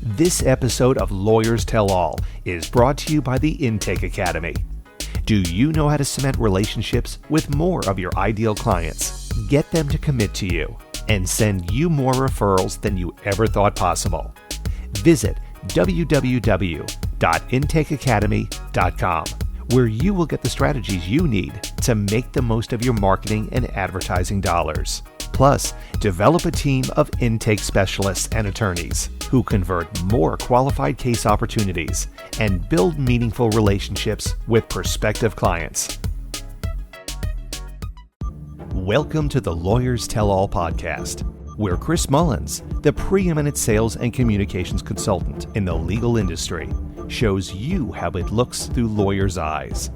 This episode of Lawyers Tell All is brought to you by the Intake Academy. Do you know how to cement relationships with more of your ideal clients, get them to commit to you, and send you more referrals than you ever thought possible? Visit www.intakeacademy.com, where you will get the strategies you need to make the most of your marketing and advertising dollars. Plus, develop a team of intake specialists and attorneys who convert more qualified case opportunities and build meaningful relationships with prospective clients. Welcome to the Lawyers Tell All podcast, where Chris Mullins, the preeminent sales and communications consultant in the legal industry, shows you how it looks through lawyers' eyes.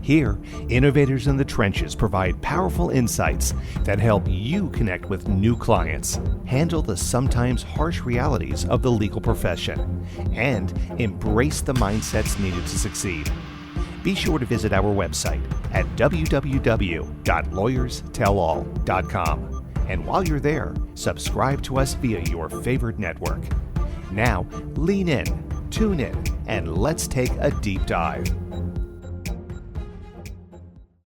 Here, innovators in the trenches provide powerful insights that help you connect with new clients, handle the sometimes harsh realities of the legal profession, and embrace the mindsets needed to succeed. Be sure to visit our website at www.lawyerstellall.com. And while you're there, subscribe to us via your favorite network. Now, lean in, tune in, and let's take a deep dive.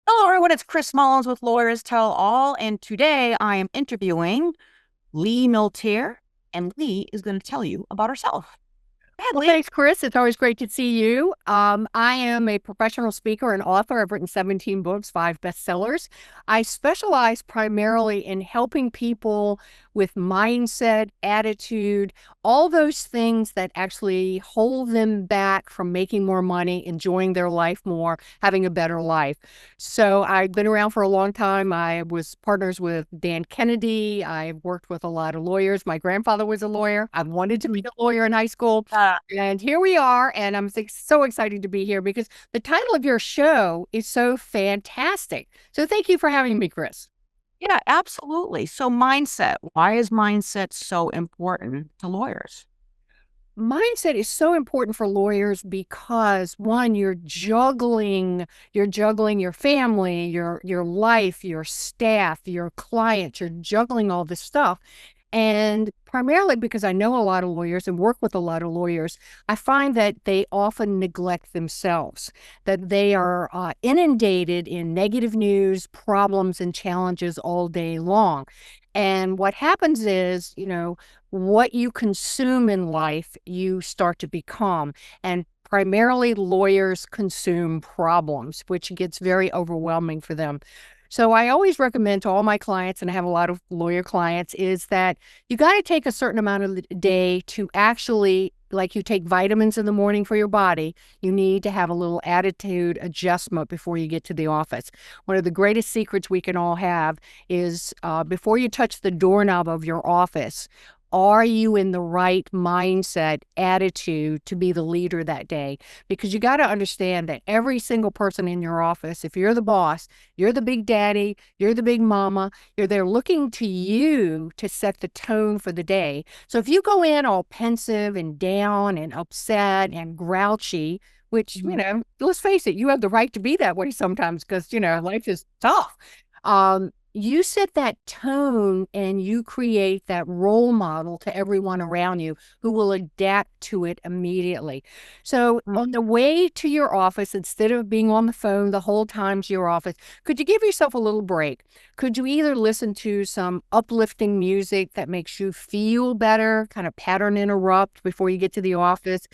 Hello, everyone. It's Chris Mullins with Lawyers Tell All, and today I am interviewing Lee Milteer, and Lee is going to tell you about herself. Well, thanks, Chris. It's always great to see you. I am a professional speaker and author. I've written 17 books, 5 bestsellers. I specialize primarily in helping people with mindset, attitude, all those things that actually hold them back from making more money, enjoying their life more, having a better life. So I've been around for a long time. I was partners with Dan Kennedy. I've worked with a lot of lawyers. My grandfather was a lawyer. I wanted to be a lawyer in high school. And here we are. And I'm so excited to be here because the title of your show is so fantastic. So thank you for having me, Chris. Yeah, absolutely. So mindset. Why is mindset so important to lawyers? Mindset is so important for lawyers because one, you're juggling your family, your life, your staff, your clients, you're juggling all this stuff. And primarily because I know a lot of lawyers and work with a lot of lawyers, I find that they often neglect themselves, that they are inundated in negative news, problems, and challenges all day long. And what happens is, what you consume in life, you start to become. And primarily lawyers consume problems, which gets very overwhelming for them. So I always recommend to all my clients, and I have a lot of lawyer clients, is that you got to take a certain amount of the day to actually, like you take vitamins in the morning for your body, you need to have a little attitude adjustment before you get to the office. One of the greatest secrets we can all have is before you touch the doorknob of your office, are you in the right mindset, attitude to be the leader that day? Because you got to understand that every single person in your office, if you're the boss, you're the big daddy, you're the big mama, they're looking to you to set the tone for the day. So if you go in all pensive and down and upset and grouchy, which, let's face it, you have the right to be that way sometimes because, life is tough. You set that tone and you create that role model to everyone around you who will adapt to it immediately. So on the way to your office, instead of being on the phone the whole time to your office, could you give yourself a little break? Could you either listen to some uplifting music that makes you feel better, kind of pattern interrupt before you get to the office?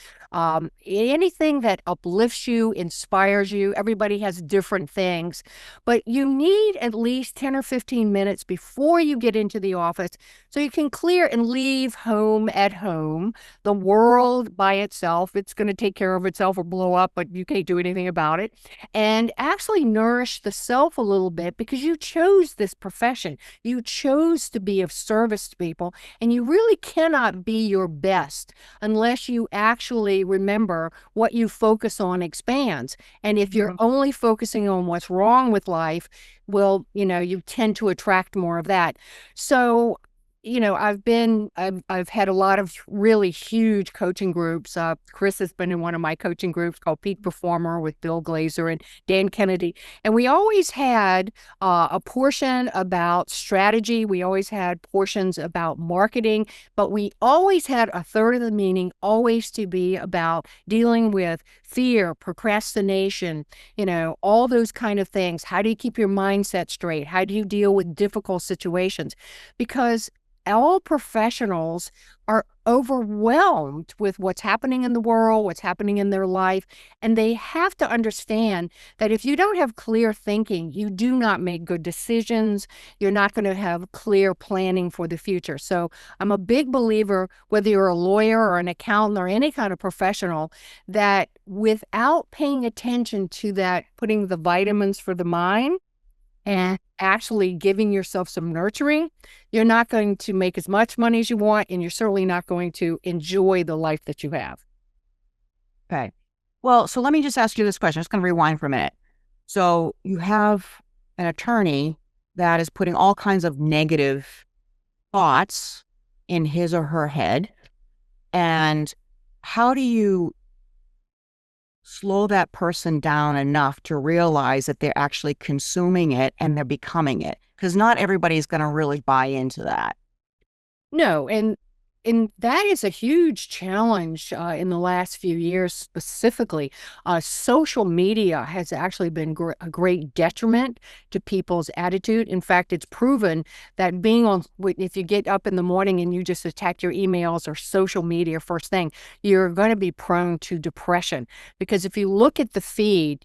Anything that uplifts you, inspires you. Everybody has different things, but you need at least 10 or 15 minutes before you get into the office so you can clear and leave home at home. The world by itself, it's going to take care of itself or blow up, but you can't do anything about it. And actually nourish the self a little bit because you chose this profession. You chose to be of service to people, and you really cannot be your best unless you actually remember what you focus on expands. And if you're only focusing on what's wrong with life, well, you tend to attract more of that. So I've had a lot of really huge coaching groups. Chris has been in one of my coaching groups called Peak Performer with Bill Glazer and Dan Kennedy. And we always had a portion about strategy. We always had portions about marketing, but we always had a third of the meeting always to be about dealing with fear, procrastination, all those kind of things. How do you keep your mindset straight? How do you deal with difficult situations? Because all professionals are overwhelmed with what's happening in the world, what's happening in their life, and they have to understand that if you don't have clear thinking, you do not make good decisions. You're not going to have clear planning for the future. So I'm a big believer, whether you're a lawyer or an accountant or any kind of professional, that without paying attention to that, putting the vitamins for the mind, and actually giving yourself some nurturing, you're not going to make as much money as you want, and you're certainly not going to enjoy the life that you have. Okay. Well, so let me just ask you this question. I'm just going to rewind for a minute. So you have an attorney that is putting all kinds of negative thoughts in his or her head. And how do you slow that person down enough to realize that they're actually consuming it and they're becoming it? Because not everybody's going to really buy into that. No, and that is a huge challenge in the last few years specifically. Social media has actually been a great detriment to people's attitude. In fact, it's proven that if you get up in the morning and you just attack your emails or social media first thing, you're going to be prone to depression. Because if you look at the feed,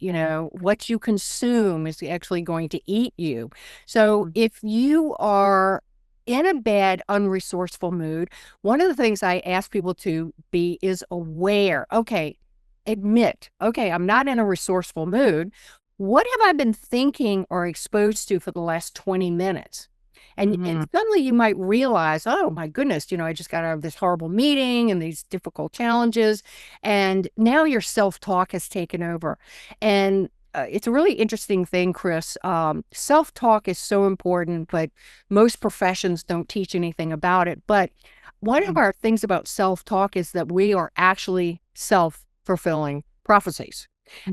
what you consume is actually going to eat you. So if you are in a bad, unresourceful mood, one of the things I ask people to be is aware. Okay, admit, okay, I'm not in a resourceful mood. What have I been thinking or exposed to for the last 20 minutes? And suddenly you might realize, oh my goodness, I just got out of this horrible meeting and these difficult challenges. And now your self-talk has taken over. And it's a really interesting thing, Chris. Self-talk is so important, but most professions don't teach anything about it. But one of our things about self-talk is that we are actually self-fulfilling prophecies.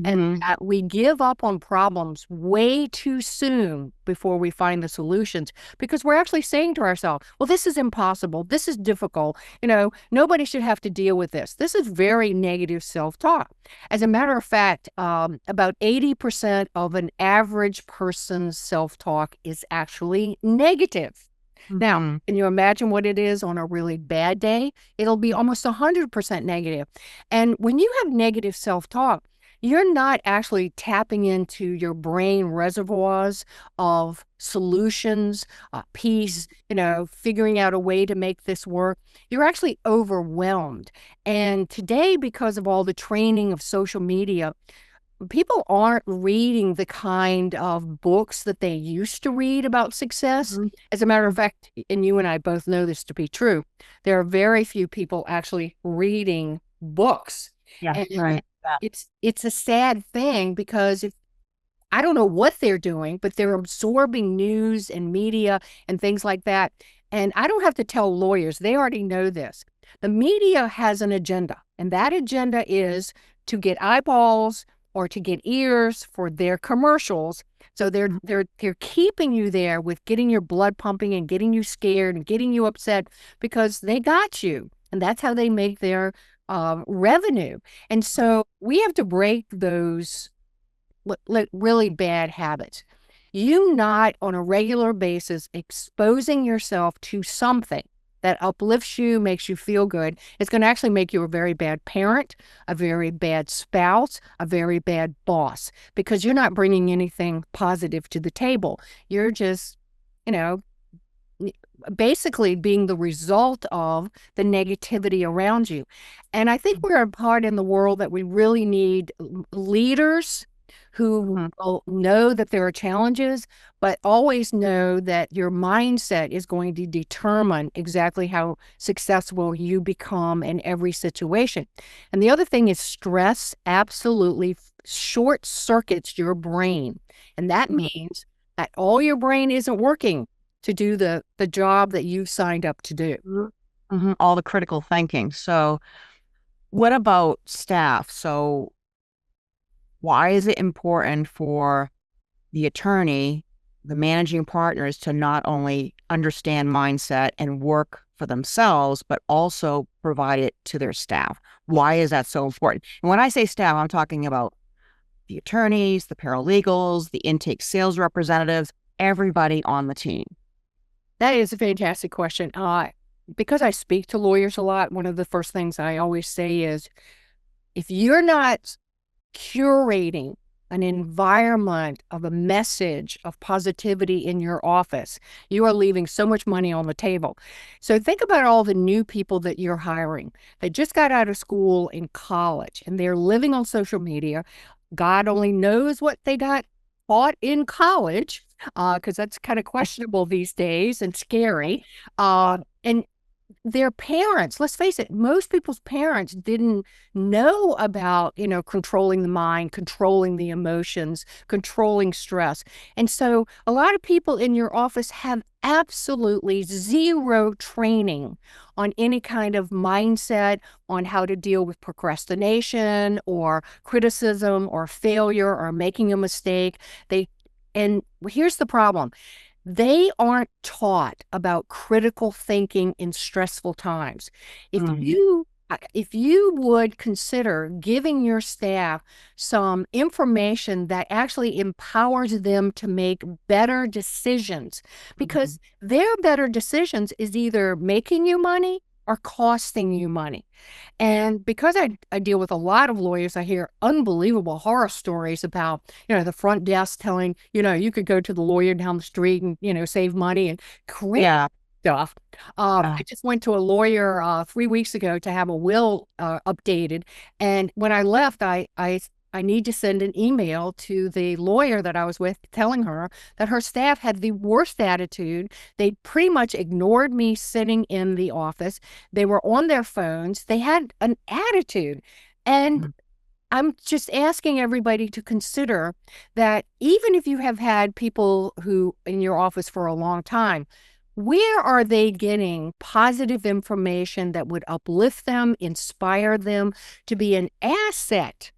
And that we give up on problems way too soon before we find the solutions, because we're actually saying to ourselves, well, this is impossible. This is difficult. Nobody should have to deal with this. This is very negative self-talk. As a matter of fact, about 80% of an average person's self-talk is actually negative. Now, can you imagine what it is on a really bad day? It'll be almost 100% negative. And when you have negative self-talk, you're not actually tapping into your brain reservoirs of solutions, peace, figuring out a way to make this work. You're actually overwhelmed. And today, because of all the training of social media, people aren't reading the kind of books that they used to read about success. As a matter of fact, and you and I both know this to be true, there are very few people actually reading books. Yeah, right. It's a sad thing, because I don't know what they're doing, but they're absorbing news and media and things like that. And I don't have to tell lawyers, they already know this. The media has an agenda, and that agenda is to get eyeballs or to get ears for their commercials. So they're keeping you there with getting your blood pumping and getting you scared and getting you upset, because they got you, and that's how they make their revenue. And so we have to break those really bad habits. You not on a regular basis exposing yourself to something that uplifts you, makes you feel good, it's going to actually make you a very bad parent, a very bad spouse, a very bad boss, because you're not bringing anything positive to the table. You're just, basically being the result of the negativity around you. And I think we're a part in the world that we really need leaders who will know that there are challenges, but always know that your mindset is going to determine exactly how successful you become in every situation. And the other thing is stress absolutely short circuits your brain. And that means that all your brain isn't working to do the job that you signed up to do. Mm-hmm. All the critical thinking. So what about staff? So why is it important for the attorney, the managing partners, to not only understand mindset and work for themselves, but also provide it to their staff? Why is that so important? And when I say staff, I'm talking about the attorneys, the paralegals, the intake sales representatives, everybody on the team. That is a fantastic question. Because I speak to lawyers a lot, one of the first things I always say is, if you're not curating an environment of a message of positivity in your office, you are leaving so much money on the table. So think about all the new people that you're hiring. They just got out of school in college and they're living on social media. God only knows what they got taught in college, because that's kind of questionable these days and scary. And their parents, let's face it, most people's parents didn't know about, controlling the mind, controlling the emotions, controlling stress. And so a lot of people in your office have absolutely zero training on any kind of mindset, on how to deal with procrastination or criticism or failure or making a mistake. And here's the problem. They aren't taught about critical thinking in stressful times. If you would consider giving your staff some information that actually empowers them to make better decisions, because their better decisions is either making you money or costing you money. And because I deal with a lot of lawyers, I hear unbelievable horror stories about, the front desk telling, you could go to the lawyer down the street and, save money and crazy stuff. I just went to a lawyer 3 weeks ago to have a will updated. And when I left, I need to send an email to the lawyer that I was with telling her that her staff had the worst attitude. They pretty much ignored me sitting in the office. They were on their phones. They had an attitude. And I'm just asking everybody to consider that even if you have had people who in your office for a long time, where are they getting positive information that would uplift them, inspire them to be an asset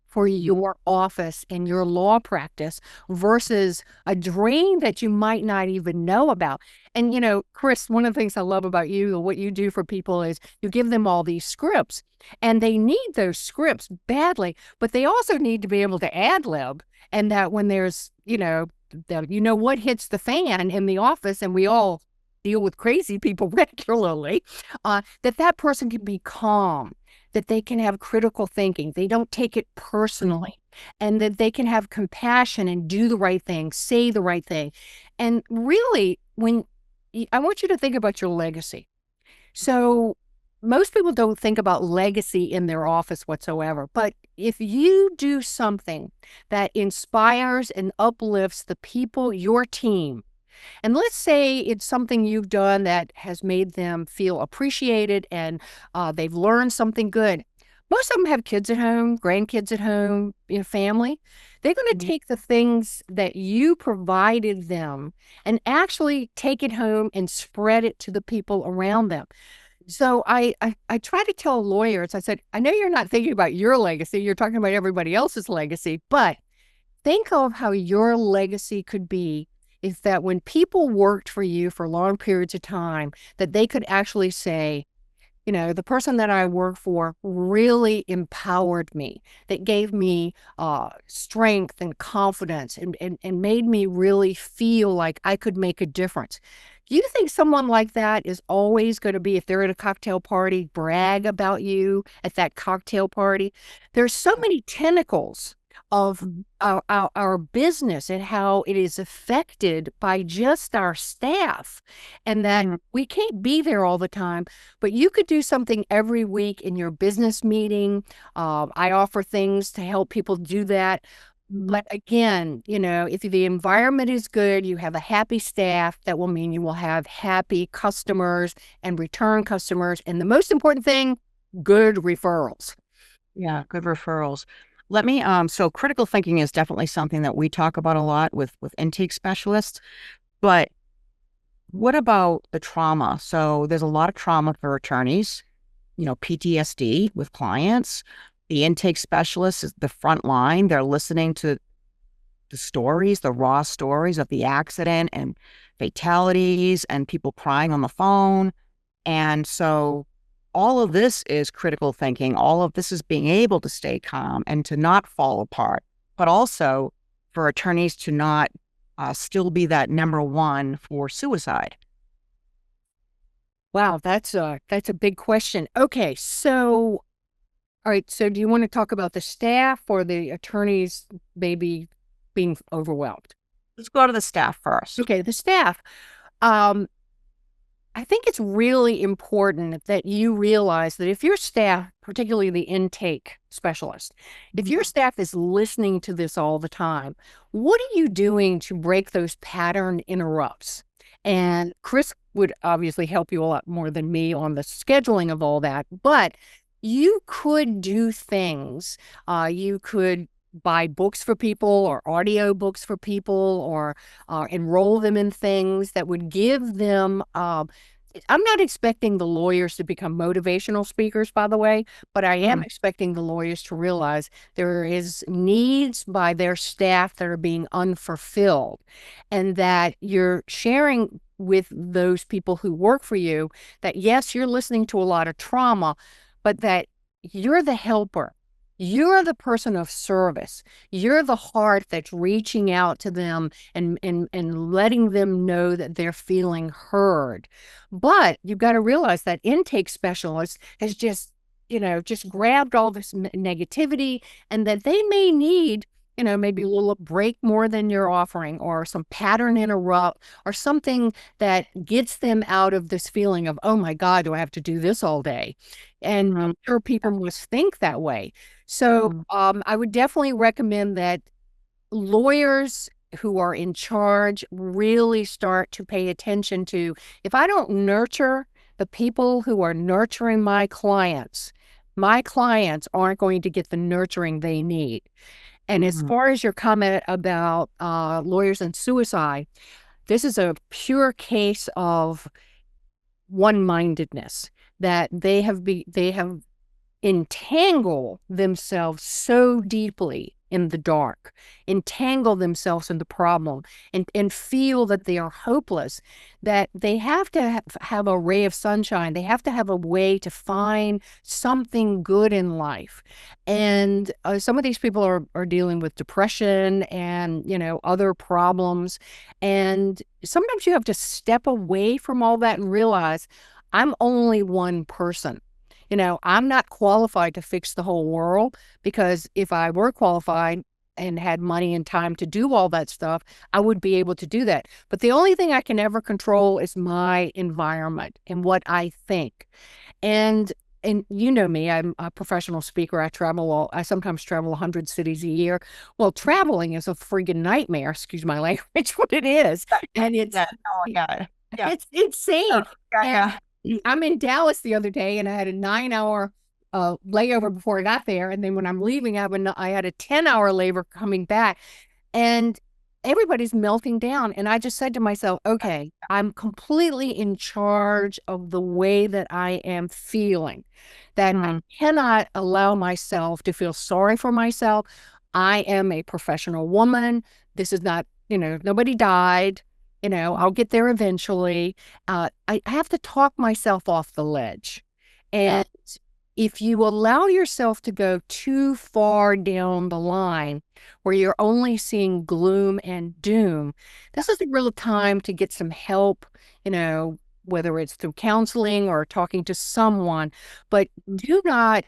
for your office and your law practice versus a drain that you might not even know about? And, Chris, one of the things I love about you, what you do for people is you give them all these scripts, and they need those scripts badly, but they also need to be able to ad lib. And that when there's, what hits the fan in the office, and we all deal with crazy people regularly, that person can be calm, that they can have critical thinking, they don't take it personally, and that they can have compassion and do the right thing, say the right thing. And really, I want you to think about your legacy. So most people don't think about legacy in their office whatsoever, but if you do something that inspires and uplifts the people, your team, and let's say it's something you've done that has made them feel appreciated and they've learned something good. Most of them have kids at home, grandkids at home, family. They're going to take the things that you provided them and actually take it home and spread it to the people around them. So I try to tell lawyers, I said, I know you're not thinking about your legacy, you're talking about everybody else's legacy, but think of how your legacy could be is that when people worked for you for long periods of time, that they could actually say, the person that I work for really empowered me, that gave me strength and confidence and made me really feel like I could make a difference. Do you think someone like that is always going to be, if they're at a cocktail party, brag about you at that cocktail party? There's so many tentacles of our business and how it is affected by just our staff, and that we can't be there all the time, but you could do something every week in your business meeting. I offer things to help people do that. But again, if the environment is good, you have a happy staff, that will mean you will have happy customers and return customers. And the most important thing, good referrals. Yeah, good referrals. Let me, so critical thinking is definitely something that we talk about a lot with intake specialists, but what about the trauma? So there's a lot of trauma for attorneys, PTSD with clients. The intake specialist is the front line. They're listening to the stories, the raw stories of the accident and fatalities and people crying on the phone. And so all of this is critical thinking. All of this is being able to stay calm and to not fall apart, but also for attorneys to not still be that number one for suicide. Wow, that's a big question. Okay, so all right, so do you want to talk about the staff or the attorneys maybe being overwhelmed? Let's go to the staff first. Okay, the staff. I think it's really important that you realize that if your staff, particularly the intake specialist, if your staff is listening to this all the time, what are you doing to break those pattern interrupts? And Chris would obviously help you a lot more than me on the scheduling of all that, but you could do things. You could buy books for people or audio books for people or enroll them in things that would give them I'm not expecting the lawyers to become motivational speakers, by the way, but I am expecting the lawyers to realize there is needs by their staff that are being unfulfilled, and that you're sharing with those people who work for you that, yes, you're listening to a lot of trauma, but that you're the helper. You're the person of service. You're the heart that's reaching out to them and letting them know that they're feeling heard. But you've got to realize that intake specialist has just grabbed all this negativity, and that they may need, maybe a little break more than you're offering, or some pattern interrupt, or something that gets them out of this feeling of, oh my God, do I have to do this all day? And I'm sure people must think that way. So I would definitely recommend that lawyers who are in charge really start to pay attention to, if I don't nurture the people who are nurturing my clients aren't going to get the nurturing they need. And as far as your comment about lawyers and suicide, this is a pure case of one-mindedness, that they have entangled themselves so deeply in the dark, entangle themselves in the problem, and feel that they are hopeless, that they have to have a ray of sunshine. They have to have a way to find something good in life. And some of these people are dealing with depression and, other problems. And sometimes you have to step away from all that and realize, I'm only one person. I'm not qualified to fix the whole world, because if I were qualified and had money and time to do all that stuff, I would be able to do that. But the only thing I can ever control is my environment and what I think. And you know me, I'm a professional speaker. I sometimes travel 100 cities a year. Well, traveling is a friggin' nightmare, excuse my language, what it is. And it's, it's insane. I'm in Dallas the other day, and I had a 9-hour layover before I got there. And then when I'm leaving, I had a 10-hour layover coming back. And everybody's melting down. And I just said to myself, okay, I'm completely in charge of the way that I am feeling, that I cannot allow myself to feel sorry for myself. I am a professional woman. This is not, nobody died. I'll get there eventually. I have to talk myself off the ledge. And if you allow yourself to go too far down the line where you're only seeing gloom and doom, this is a real time to get some help, whether it's through counseling or talking to someone. But do not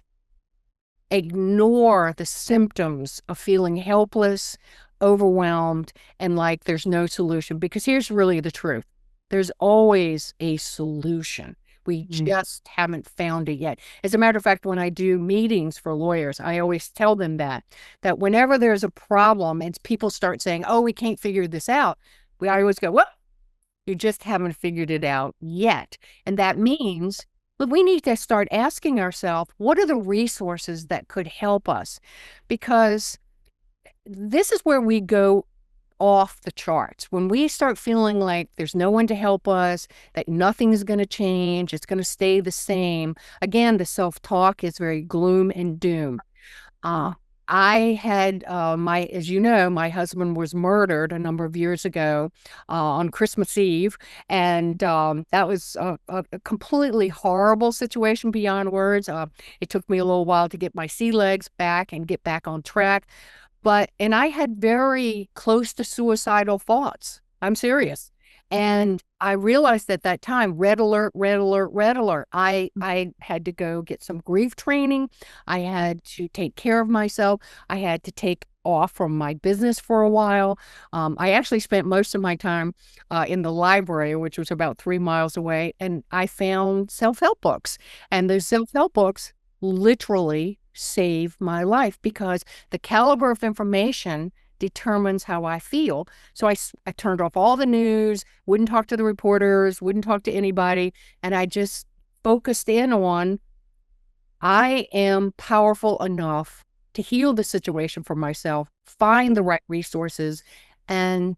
ignore the symptoms of feeling helpless, overwhelmed, and like there's no solution, because here's really the truth. There's always a solution. We just haven't found it yet. As a matter of fact, when I do meetings for lawyers, I always tell them that whenever there's a problem and people start saying, oh, we can't figure this out, I always go, well, you just haven't figured it out yet. And that means that we need to start asking ourselves, what are the resources that could help us? Because this is where we go off the charts. When we start feeling like there's no one to help us, that nothing's going to change, it's going to stay the same. Again, the self-talk is very gloom and doom. I had as you know, my husband was murdered a number of years ago on Christmas Eve. And that was a completely horrible situation beyond words. It took me a little while to get my sea legs back and get back on track. And I had very close to suicidal thoughts. I'm serious. And I realized at that time, red alert, red alert, red alert. I had to go get some grief training. I had to take care of myself. I had to take off from my business for a while. I actually spent most of my time in the library, which was about 3 miles away, and I found self-help books. And those self-help books literally saved my life, because the caliber of information determines how I feel. So I turned off all the news, wouldn't talk to the reporters, wouldn't talk to anybody. And I just focused in on, I am powerful enough to heal the situation for myself, find the right resources, and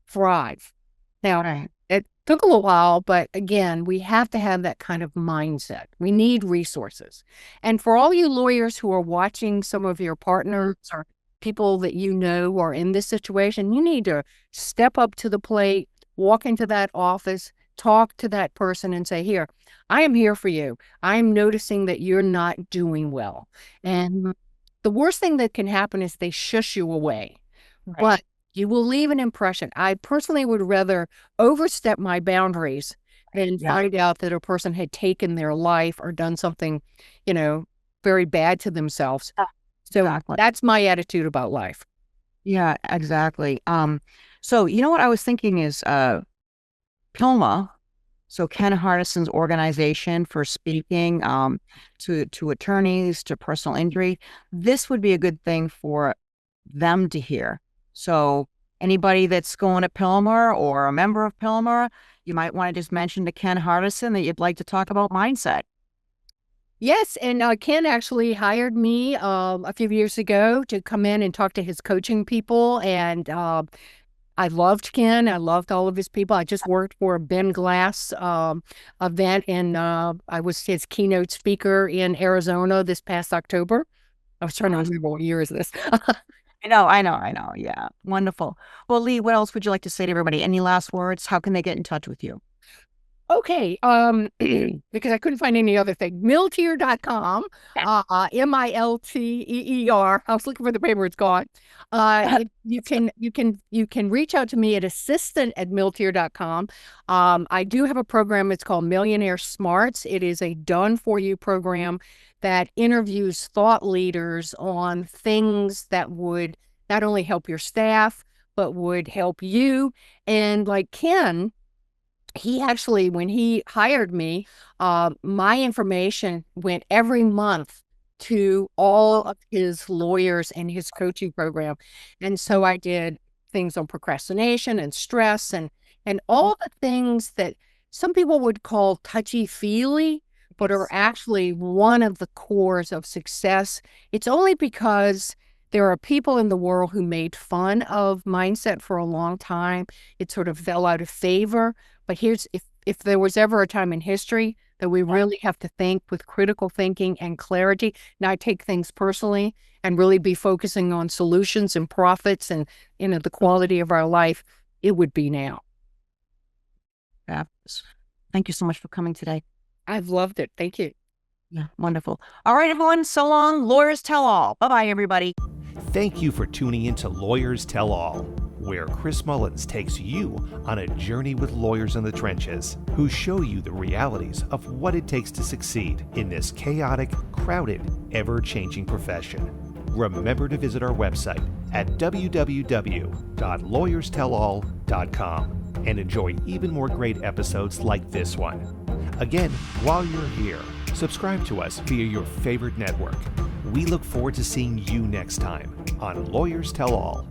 thrive. Now, it took a little while, but again, we have to have that kind of mindset. We need resources. And for all you lawyers who are watching some of your partners or people that you know are in this situation, you need to step up to the plate, walk into that office, talk to that person and say, here, I am here for you. I'm noticing that you're not doing well. And the worst thing that can happen is they shush you away, but you will leave an impression. I personally would rather overstep my boundaries than find out that a person had taken their life or done something, very bad to themselves. So that's my attitude about life. Yeah, exactly. So what I was thinking is PILMA, so Ken Hardison's organization for speaking to attorneys, to personal injury. This would be a good thing for them to hear. So anybody that's going to PILMA or a member of PILMA, you might want to just mention to Ken Hardison that you'd like to talk about mindset. Yes, and Ken actually hired me a few years ago to come in and talk to his coaching people, and I loved Ken. I loved all of his people. I just worked for a Ben Glass event, and I was his keynote speaker in Arizona this past October. I was trying to remember what year is this. I know. Yeah, wonderful. Well, Lee, what else would you like to say to everybody? Any last words? How can they get in touch with you? Okay, because I couldn't find any other thing. Milteer.com, Milteer. I was looking for the paper; it's gone. You can reach out to me at assistant@milteer.com. I do have a program. It's called Millionaire Smarts. It is a done-for-you program that interviews thought leaders on things that would not only help your staff but would help you. And like Ken, he actually, when he hired me, my information went every month to all of his lawyers and his coaching program. And so I did things on procrastination and stress and all the things that some people would call touchy-feely, but are actually one of the cores of success. It's only because there are people in the world who made fun of mindset for a long time. It sort of fell out of favor. But if there was ever a time in history that we really have to think with critical thinking and clarity, not take things personally and really be focusing on solutions and profits and the quality of our life, it would be now. Thank you so much for coming today. I've loved it. Thank you. Yeah, wonderful. All right, everyone. So long. Lawyers Tell All. Bye-bye, everybody. Thank you for tuning in to Lawyers Tell All, where Chris Mullins takes you on a journey with lawyers in the trenches who show you the realities of what it takes to succeed in this chaotic, crowded, ever-changing profession. Remember to visit our website at www.lawyerstellall.com and enjoy even more great episodes like this one. Again, while you're here, subscribe to us via your favorite network. We look forward to seeing you next time on Lawyers Tell All.